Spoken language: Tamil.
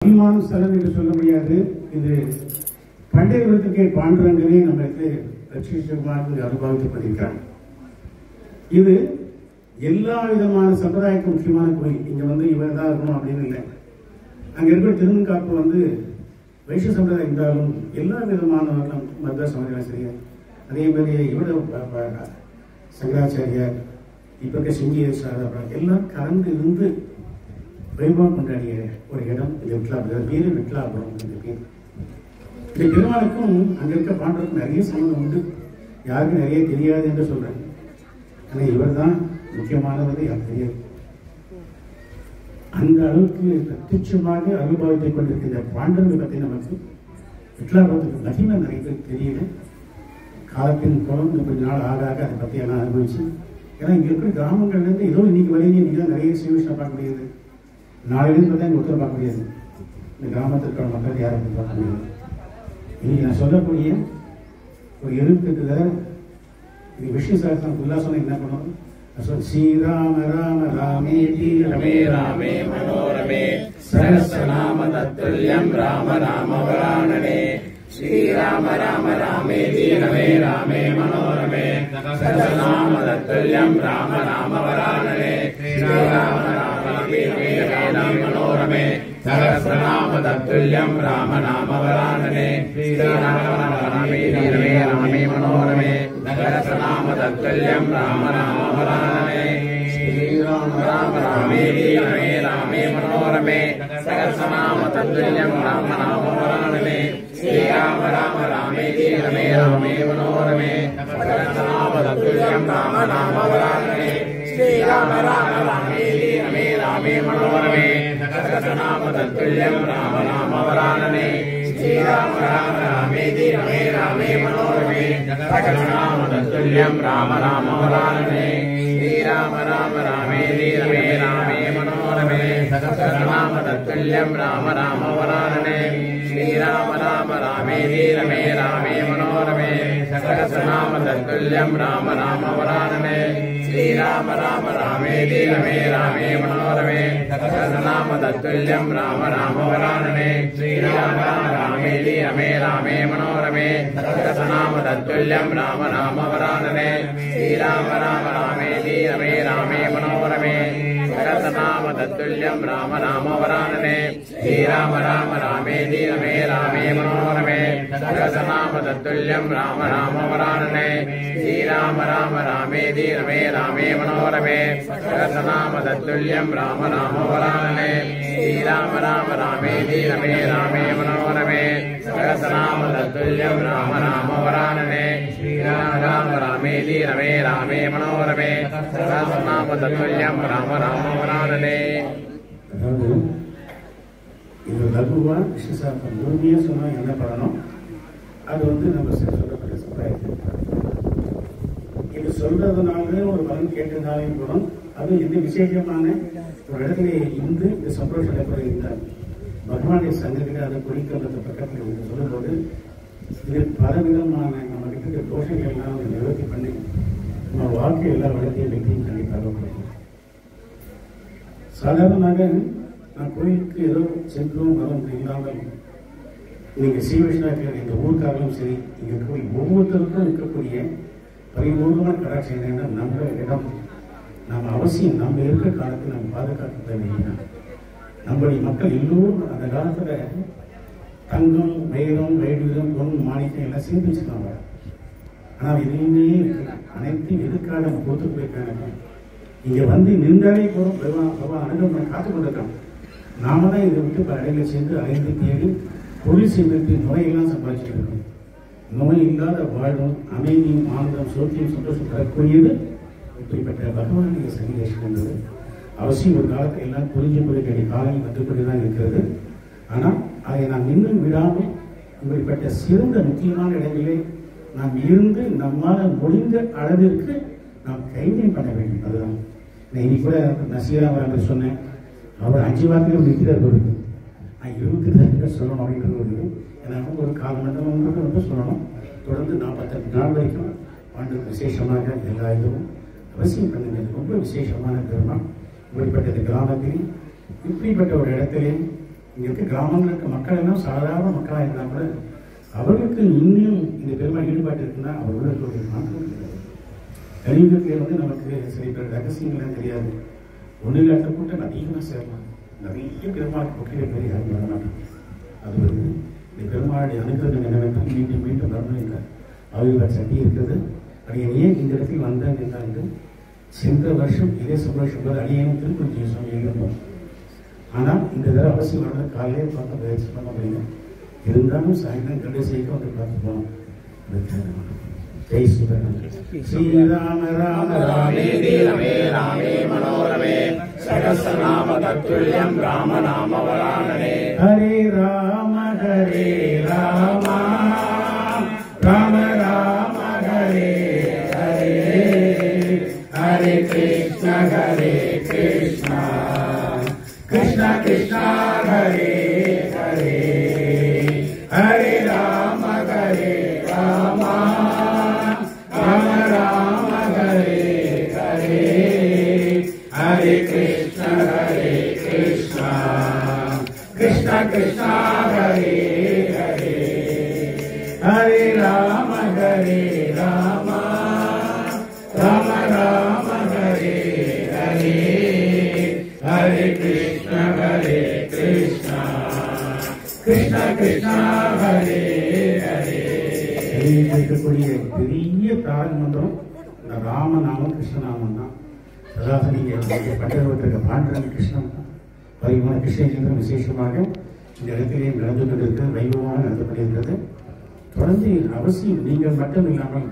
அபிமான ஸ்தலம் என்று சொல்ல முடியாது. இது பண்டைய பாண்டுரங்கனே நம்மளுக்கு லட்சுமிக்குமார் அனுபவிக்கப்பட்டிருக்கிறார். இது எல்லா விதமான சம்பிரதாயத்துக்கு முக்கியமான கோயில். இங்க இவர் தான் இருக்கணும் அப்படின்னு இல்லை. அங்க இருக்கிற திருநங்காப்பு வைஷ்ணவ சம்பிரதாயம் இருந்தாலும் எல்லா விதமான மத சம்பிரதாயம் சரி. அதே மாதிரி இவர சங்கராச்சாரியார் இப்ப இருக்க சிங்கேஸ்வரர் எல்லாம் கலந்து இருந்து வைபவம் கொண்டாடிய ஒரு இடம் இது. விட்லாபுரம் பேரு விட்லாபுரம். இந்த பெருமாளுக்கும் அங்க இருக்க பாண்டவருக்கும் நிறைய சம்பந்தம் உண்டு. யாருக்கும் நிறைய தெரியாது என்று சொல்றாங்க. ஆனா இவர் தான் முக்கியமானது யாருக்கு தெரியாது. அந்த அளவுக்கு பிரத்யட்சமாக அனுபவத்தை கொண்டிருக்கிற பாண்டவர்கள் பற்றி நமக்கு விட்லாபுரத்துக்கு மகிமை நிறைய பேர் தெரியல. காலத்தின் குளம் கொஞ்ச நாள் ஆக ஆக அதை பற்றி எல்லாம் அனுபவிச்சு. ஏன்னா இங்க இருக்கிற கிராமங்கள்லேருந்து ஏதோ இன்னைக்கு வரைக்கும் நீங்க தான் நிறைய சிவிஷனை பார்க்க முடியாது. நாளையிலேருந்து பார்த்தா இங்கே ஒருத்தர் பார்க்க முடியாது. இந்த கிராமத்திற்கான மக்கள் யாரும் பார்க்க முடியாது. இன்னைக்கு நான் சொல்லக்கூடிய ஒரு 78 இது விஷ்ணு சாஸ்திரம் உல்லாசம் என்ன பண்ணணும்? ஸ்ரீராம ராம ராமேதி ரமே ராமே மனோரமே சஹஸ்ரநாம தத்துல்யம் ராம ராம வராணனே. ஸ்ரீராம ராம ராமேதி ரமே ராமே மனோரமே சஹஸ்ரநாம தத்துல்யம் ராம ராம வராணனே. ஸ்ரீராம ராமேதி ரமே ராமே மனோரமே சஹஸ்ரநாம தத்துல்யம் ராம நாம வராணனே. ஸ்ரீராம ராமேதி ரமே ராமே மனோரமே சஹஸ்ரநாம தத்துல்யம் ராம நாம வராணனே. ஸ்ரீராம ராம ராமேதி ரமே ராமே மனோரமே சஹஸ்ரநாம தத்துல்யம் ராம நாம வராணனே. ஸ்ரீராம ராம ராமேதி ரமே ராமே மனோரமே சஹஸ்ரநாம தத்துல்யம் ராம நாம வராணனே. ஸ்ரீராம ராம ராமேதி ரமே ராமே மனோரமே சஹஸ்ரநாம தத்துல்யம் ராம நாம வராணனே. ஸ்ரீராம ராம ராமேதி ரமே ராமே மனோரமே சஹஸ்ரநாம தத்துல்யம் ராம நாம வராணனே. ஸ்ரீராம ராம ராமேதி ரமே ராமே மனோரமே சஹஸ்ரநாம தத்துல்யம் ராம நாம வராணனே. ஸ்ரீராம ராம ராமேதி ரமே ராமே மனோரமே சஹஸ்ரநாம தத்துல்யம் ராம நாம வராணனே. ஸ்ரீராம ராம ராமேதி ரமே ராமே மனோரமே சஹஸ்ரநாம தத்துல்யம் ராம நாம வராணனே. ஸ்ரீராம ராம ராமேதி ரமே ராமே மனோரமே சஹஸ்ரநாம தத்துல்யம் ராம நாம வராணனே. ஸ்ரீராம ராம ராமேதி ரமே ராமே மனோரமே சஹஸ்ரநாம தத்துல்யம் ராம நாம வராணனே. ஸ்ரீராம ராம ராமேதி ரமே ராமே மனோரமே சஹஸ்ரநாம தத்துல்யம் ராம நாம வராணனே. ஸ்ரீராம ராம ராமேதி ரமே ராமே மனோரமே சஹஸ்ரநாம தத்துல்யம் ராம நாம வராணனே. ஸ்ரீராம ராம ராமேதி ரமே ராமே மனோரமே சஹஸ்ரநாம தத்துல்யம் ராம நாம வராணனே. ஸ்ரீராம ராம ராமேதி ரமே ராமே மனோரமே சஹஸ்ரநாம தத்துல்யம் ராம நாம வராணனே. அதாவது இந்த லகுவா விசேஷம் முழுமையா சொன்னா என்ன பண்ணணும்? அது நம்ம சொல்லக்கூடிய சம்பிரதாயத்தில் இது சொல்றதுனால ஒரு பலன் கேட்டதாலும் போதும். அது எந்த விசேஷமான ஒரு இடத்துல இருந்து இந்த சந்தோஷம் இருந்தால் பகவானுடைய சங்கத்தில் அதை குறிக்கிறத பக்கத்தில் சொல்லும்போது இது பலவிதமான நம்ம கிட்ட தோஷங்கள் எல்லாம் நிவர்த்தி பண்ணி நம்ம வாழ்க்கை எல்லா வளர்த்தையும் வெற்றியும் கண்டிப்பாக கொடுக்கும். சாதாரணமாக நான் கோயிலுக்கு ஏதோ சென்றும் வரும் இல்லாமல் நீங்க ஸ்ரீவிஷ்ணாக்கள் இந்த ஊருக்காரங்களும் சரி இங்க இருக்கக்கூடிய ஒவ்வொருத்தருக்கும் இருக்கக்கூடிய பரிபூர்ணமான கடாட்சி என்னன்னா நம்ம இடம் நம்ம அவசியம் நம்ம இருக்கிற காலத்தில் நம்ம பாதுகாக்க தேவையில்லை. நம்முடைய மக்கள் எல்லோரும் அந்த காலத்துல தங்கம் வைரம் வைடூரியம் பொன் மாணிக்கம் எல்லாம் சேர்த்து வச்சுக்காங்க. ஆனால் எதுவுமே அனைத்தையும் எதுக்காக நம்ம கொடுத்து போயிருக்காங்க. இங்க நின்றாலே போறோம் பகவான் அனுகிரகம் காத்து கொண்டிருக்காங்க. நாம தான் இதை விட்டு பல இடையில சேர்ந்து அலைந்து தேடி பொருள் சேர்ந்து நோயெல்லாம் சம்பாதிச்சுட்டு இருக்கோம். நோய் இல்லாத வாழும் அமைதியும் ஆனந்தம் சோக்கியம் சந்தோஷம் தரக்கூடியது இப்படிப்பட்ட பகவானுடைய சன்னிவேஷம் என்பது அவசியம். ஒரு காலத்தில் எல்லாம் புரிஞ்சு கொள்ளுடைய காலம் கற்றுக்கொண்டுதான் இருக்கிறது. ஆனால் அதை நாம் இன்னும் விடாமல் இப்படிப்பட்ட சிறந்த முக்கியமான இடங்களே நாம் இருந்து நம்மால் முடிந்த அளவிற்கு நாம் கைவினை பண்ண வேண்டும். அதுதான் இன்னைக்கு கூட நான் ஸ்ரீராம சொன்னேன். அவர் 5 வாரத்திலே நிற்கிறார் பொருள் நான் 22 சொல்லணும் அப்படின்றது எனக்கு ஒரு 1/4 மணி நேரம் சொல்லணும். தொடர்ந்து 48 நாள் வரைக்கும் ஆண்டு விசேஷமாக எல்லா இதுவும் அவசியம் பண்ணுங்க. ரொம்ப விசேஷமான பெருமாள் இப்படிப்பட்ட கிராமத்தில் இப்படிப்பட்ட ஒரு இடத்திலே இங்கே இருக்க கிராமங்கள் இருக்க மக்கள் எல்லாம் சாதாரண மக்களாக இருந்தால் கூட அவர்களுக்கு இன்னும் இந்த பெருமை ஈடுபாடு இருக்குன்னா அவர்களுக்கு ஒரு மாற்றம் கிடையாது. கலியுகத்தில் வந்து நமக்கு சில பேர் ரகசியங்கள்லாம் தெரியாது. ஒன்றில்லாத கூட்டம் அதிகமாக சேரலாம். நிறைய பெருமாள் கொட்டிய பேர் யாரும் வர மாட்டாங்க. அது வந்து இந்த பெருமாளுடைய அனுகிரகம் என்னவென்றால் மீண்டும் மீண்டும் வரணும் என்ற ஆயுர்வேத சக்தி இருக்கிறது. அது ஏன் இந்த இடத்தில் வந்தேன் என்றால் சென்ற வருஷம் இதே சந்தோஷம் அடியேனும் திருப்பதி சுவாமி இருந்தோம். ஆனால் இந்த தடவை அவசியம் வரல. காலையிலே பார்த்து பயிற்சி பண்ண முடியல. இருந்தாலும் சாயந்தரம் கடைசியாக வந்து பார்த்து போனோம். ஜெய் ஸ்ரீராம ராம ராமே ரமே ராமே மனோரமே சகஸ்ரநாம தத்துல்யம் ராம நாம வரானனே. ஹரே ராம ராம ராம ராம ஹரே ஹரே ஹரே கிருஷ்ண கிருஷ்ண கிருஷ்ண ஹரே ஹரே ஹரே ராம ராம ராம ராம ஹரே ஹரே ஹரே கிருஷ்ண கிருஷ்ண கிருஷ்ண ஹரே ஹரே ஹரே ராம ராம ராம ராம ஹரே ஹரே ஹரே கிருஷ்ண கிருஷ்ண கிருஷ்ண ஹரே ஹரே. இருக்கக்கூடிய பெரிய தாரக மந்திரம் இந்த ராமநாமம் கிருஷ்ணநாமம் தான். அதாவது நீங்கள் பட்டவற்றிருக்க பாண்டரங்க கிருஷ்ணன் பரிமான கிருஷ்ணேந்திரம் விசேஷமாக இந்த இடத்திலே நடந்து கொண்டிருக்கிறது. வைபவமாக நடத்தப்பட்டிருக்கிறது. தொடர்ந்து அவசியம் நீங்கள் மட்டும் இல்லாமல்